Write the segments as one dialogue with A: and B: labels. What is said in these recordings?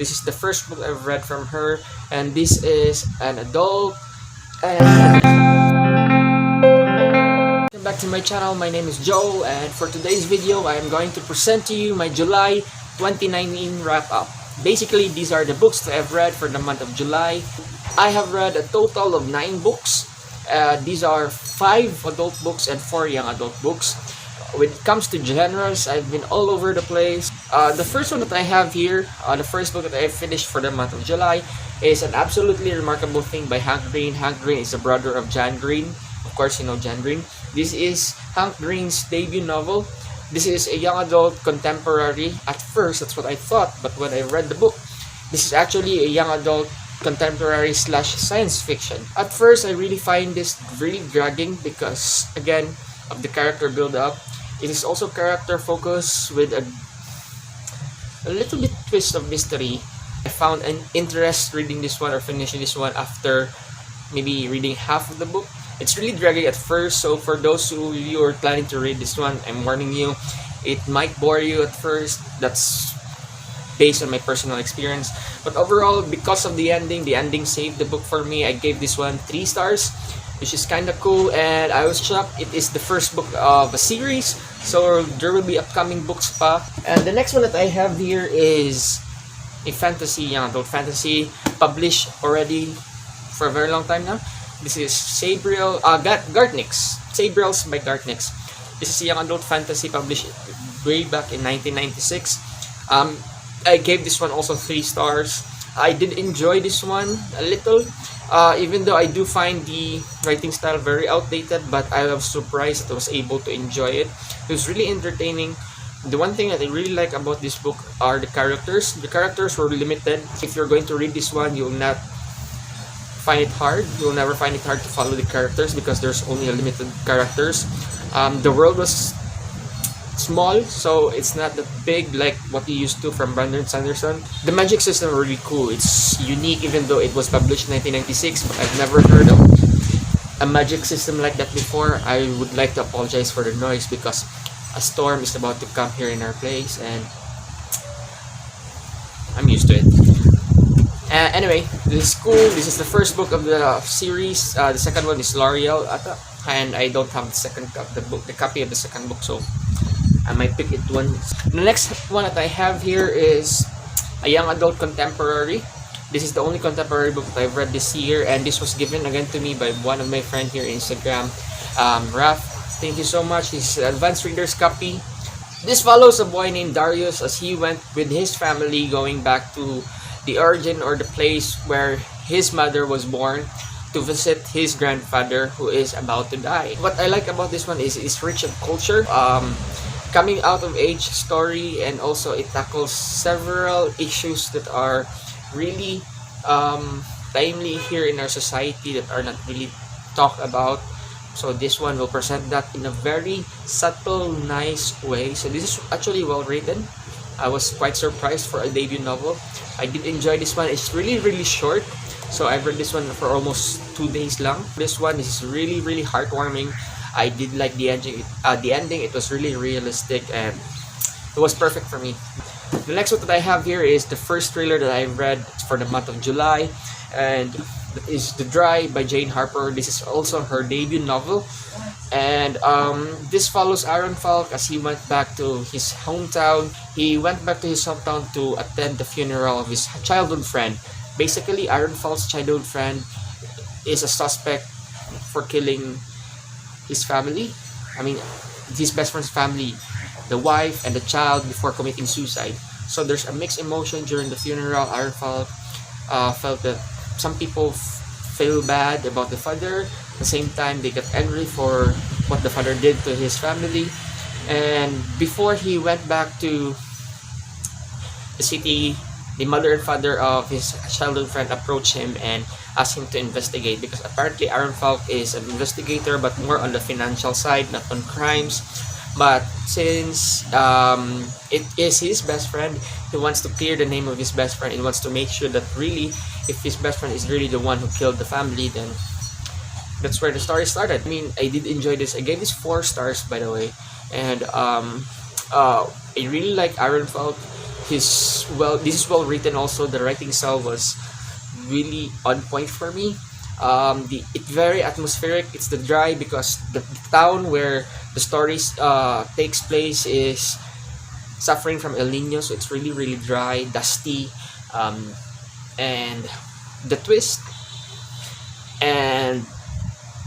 A: This is the first book I've read from her, and this is an adult. And welcome back to my channel. My name is Joe, and for today's video, I am going to present to you my July 2019 wrap-up. Basically, these are the books that I've read for the month of July. I have read a total of 9 books. These are 5 adult books and 4 young adult books. When it comes to genres, I've been all over the place. The first one that I have here, the first book that I finished for the month of July, is An Absolutely Remarkable Thing by Hank Green. Hank Green is the brother of John Green. Of course, you know John Green. This is Hank Green's debut novel. This is a young adult contemporary. At first, that's what I thought, but when I read the book, this is actually a young adult contemporary / science fiction. At first, I really find this really dragging because, again, of the character build-up. It is also character focused with a little bit twist of mystery. I found an interest reading this one or finishing this one after maybe reading half of the book. It's really dragging at first, so for those who you are planning to read this one, I'm warning you, it might bore you at first. That's based on my personal experience. But overall, because of the ending saved the book for me. I gave this one 3 stars, which is kind of cool, and I was shocked. It is the first book of a series, so there will be upcoming books pa. And the next one that I have here is a fantasy, young adult fantasy, published already for a very long time now. This is Gartnix. Sabriels by Gartnix. This is a young adult fantasy published way back in 1996. I gave this one also 3 stars. I did enjoy this one a little, even though I do find the writing style very outdated, but I was surprised that I was able to enjoy it. It was really entertaining. The one thing that I really like about this book are the characters. The characters were limited. If you're going to read this one, you'll not find it hard. You'll never find it hard to follow the characters because there's only a limited characters. The world was small, so it's not that big like what you used to from Brandon Sanderson. The magic system really cool. It's unique even though it was published in 1996, but I've never heard of a magic system like that before. I would like to apologize for the noise because a storm is about to come here in our place and I'm used to it. Anyway, this is cool. This is the first book of the series. The second one is L'Oreal, and I don't have the copy of the second book, so I might pick it one. The next one that I have here is a young adult contemporary. This is the only contemporary book that I've read this year, and this was given again to me by one of my friends here on Instagram, Raf. Thank you so much. This is an advanced reader's copy. This follows a boy named Darius as he went with his family going back to the origin or the place where his mother was born to visit his grandfather who is about to die. What I like about this one is it's rich in culture. Coming out of age story, and also it tackles several issues that are really timely here in our society that are not really talked about. So this one will present that in a very subtle, nice way. So this is actually well written. I was quite surprised for a debut novel. I did enjoy this one. It's really short, so I've read this one for almost 2 days long. This one is really heartwarming. I did like the ending. It was really realistic and it was perfect for me. The next one that I have here is the first thriller that I read for the month of July, and that is The Dry by Jane Harper. This is also her debut novel, and this follows Aaron Falk as he went back to his hometown. He went back to his hometown to attend the funeral of his childhood friend. Basically, Aaron Falk's childhood friend is a suspect for killing his family. I mean, his best friend's family, the wife and the child, before committing suicide. So there's a mixed emotion during the funeral. Aaron Falk felt that some people feel bad about the father. At the same time, they got angry for what the father did to his family. And before he went back to the city, the mother and father of his childhood friend approached him and asked him to investigate, because apparently Aaron Falk is an investigator but more on the financial side, not on crimes. But since it is his best friend, he wants to clear the name of his best friend. He wants to make sure that really, if his best friend is really the one who killed the family, then that's where the story started. I mean, I did enjoy this. I gave this 4 stars, by the way. And I really like Aaron Falk. this is well written. Also, the writing style was really on point for me. It's very atmospheric. It's the dry because the town where the stories takes place is suffering from El Nino, so it's really really dry, dusty, um, and the twist, and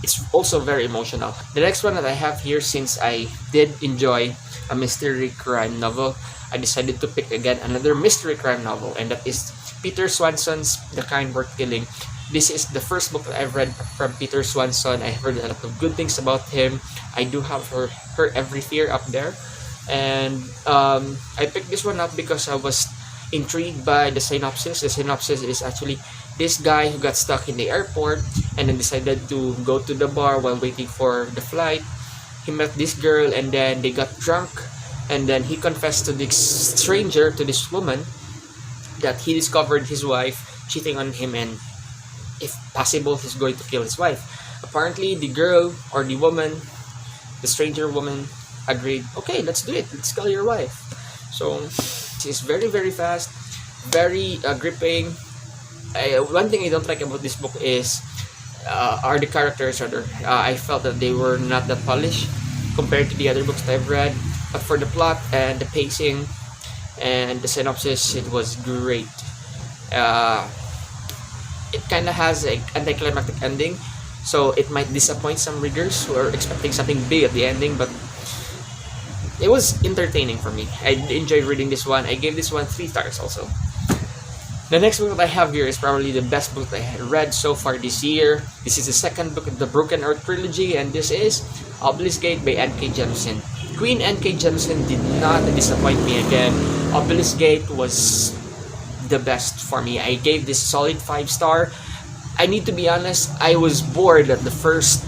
A: it's also very emotional. The next one that I have here, since I did enjoy a mystery crime novel, I decided to pick again another mystery crime novel, and that is Peter Swanson's The Kind Worth Killing. This is the first book that I've read from Peter Swanson. I heard a lot of good things about him. I do have her Every Fear up there, and I picked this one up because I was intrigued by the synopsis. The synopsis is actually this guy who got stuck in the airport and then decided to go to the bar while waiting for the flight. He met this girl and then they got drunk, and then he confessed to this stranger, to this woman, that he discovered his wife cheating on him, and if possible he's going to kill his wife. Apparently the girl, or the woman, the stranger woman, agreed, okay, let's do it, let's kill your wife. So it's very very fast, very gripping. One thing I don't like about this book is are the characters rather. I felt that they were not that polished compared to the other books that I've read, but for the plot and the pacing and the synopsis, it was great. uh, it kind of has a anticlimactic ending, so it might disappoint some readers who are expecting something big at the ending, but it was entertaining for me. I enjoyed reading this one. I gave this one 3 stars also. The next book that I have here is probably the best book that I had read so far this year. This is the second book of the Broken Earth trilogy, and this is Obelisk Gate by N.K. Jemisin. Queen N.K. Jemisin did not disappoint me again. Obelisk Gate was the best for me. I gave this solid 5 star. I need to be honest, I was bored at the first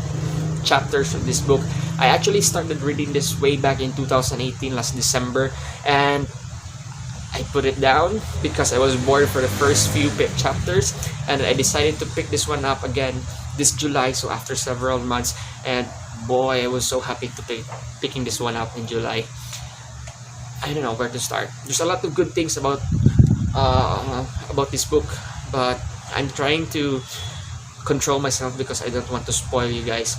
A: chapters of this book. I actually started reading this way back in 2018, last December, and I put it down because I was bored for the first few chapters, and I decided to pick this one up again this July, so after several months, and boy, I was so happy to picking this one up in July. I don't know where to start. There's a lot of good things about this book, but I'm trying to control myself because I don't want to spoil you guys,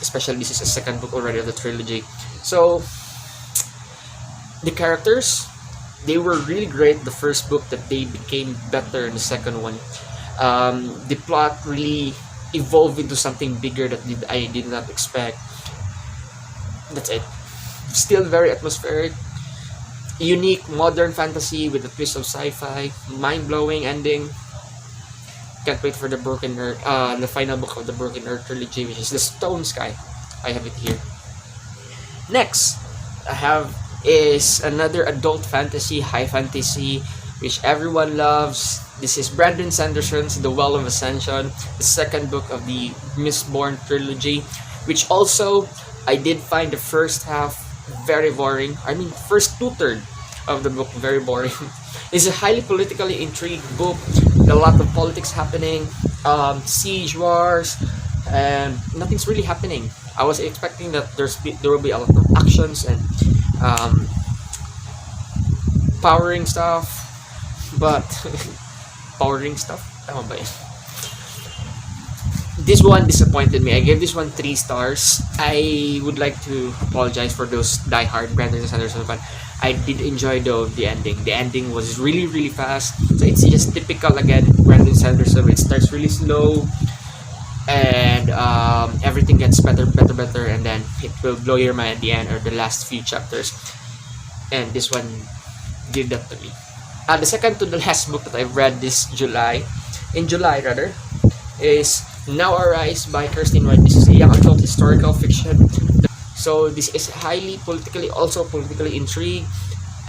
A: especially this is the second book already of the trilogy. So the characters, they were really great the first book, that they became better in the second one. The plot really evolved into something bigger that I did not expect. That's it. Still very atmospheric, unique modern fantasy with a twist of sci-fi, mind-blowing ending. Can't wait for the Broken Earth, the final book of the Broken Earth trilogy, which is the Stone Sky. I have it here. Next, I have is another adult fantasy, high fantasy, which everyone loves. This is Brandon Sanderson's The Well of Ascension, the second book of the Mistborn trilogy, which also I did find the first half very boring. I mean, first 2/3 of the book very boring. It's a highly politically intrigued book. A lot of politics happening, siege wars, and nothing's really happening. I was expecting that there will be a lot of actions and powering stuff, but powering stuff. Tama ba yun? This one disappointed me. I gave this one 3 stars. I would like to apologize for those diehard Brandon Sanderson fans. I did enjoy though the ending. The ending was really really fast. So it's just typical again Brandon Sanderson. It starts really slow, and everything gets better, and then it will blow your mind at the end or the last few chapters. And this one did that to me. The second to the last book that I've read this July, is Now Arise by Kirsten White. This is a young adult historical fiction. So this is highly also politically intrigued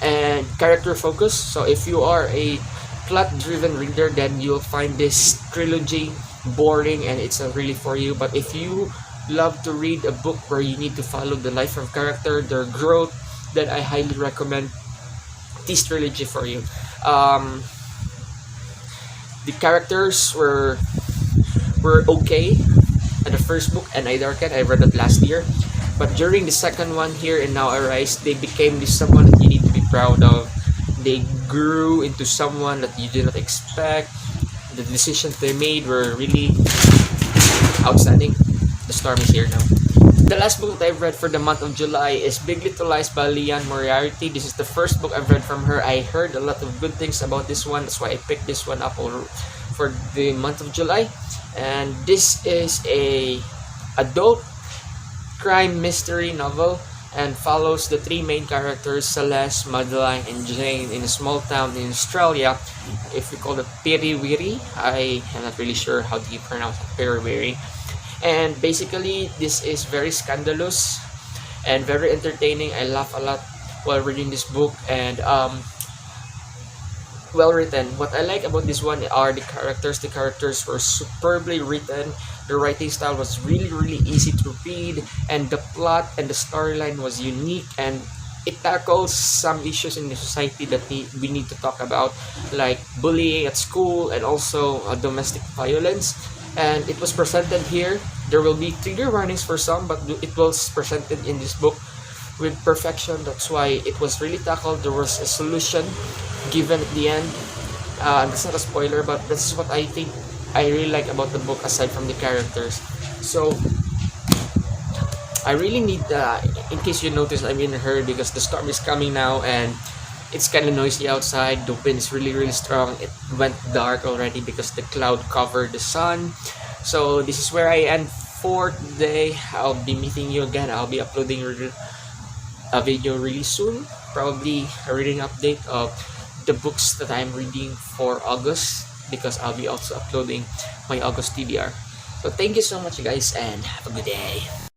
A: and character focused. So if you are a plot-driven reader, then you'll find this trilogy boring and it's not really for you. But if you love to read a book where you need to follow the life of character, their growth, then I highly recommend this trilogy for you. The characters were okay at the first book, and I read it last year. But during the second one here in Now Arise, they became this someone that you need to be proud of. they grew into someone that you did not expect. The decisions they made were really outstanding. The storm is here now. The last book that I've read for the month of July is Big Little Lies by Leanne Moriarty. This is the first book I've read from her. I heard a lot of good things about this one. That's why I picked this one up for the month of July. And this is a adult crime mystery novel and follows the three main characters, Celeste, Madeline, and Jane, in a small town in Australia. If we call it Piriwiri, I am not really sure how do you pronounce it, Piriwiri. And basically, this is very scandalous and very entertaining. I laugh a lot while reading this book, and well written. What I like about this one are the characters. The characters were superbly written. The writing style was really easy to read, and the plot and the storyline was unique, and it tackles some issues in the society that we need to talk about, like bullying at school and also domestic violence. And it was presented here. There will be trigger warnings for some, but it was presented in this book with perfection. That's why it was really tackled. There was a solution given at the end. That's not a spoiler, but this is what I think I really like about the book aside from the characters. So I really need, in case you notice, I'm in a hurry because the storm is coming now and it's kind of noisy outside. The wind is really strong. It went dark already because the cloud covered the sun. So this is where I end for today. I'll be meeting you again. I'll be uploading a video really soon. Probably a reading update of the books that I'm reading for August, because I'll be also uploading my August TBR. So thank you so much guys and have a good day.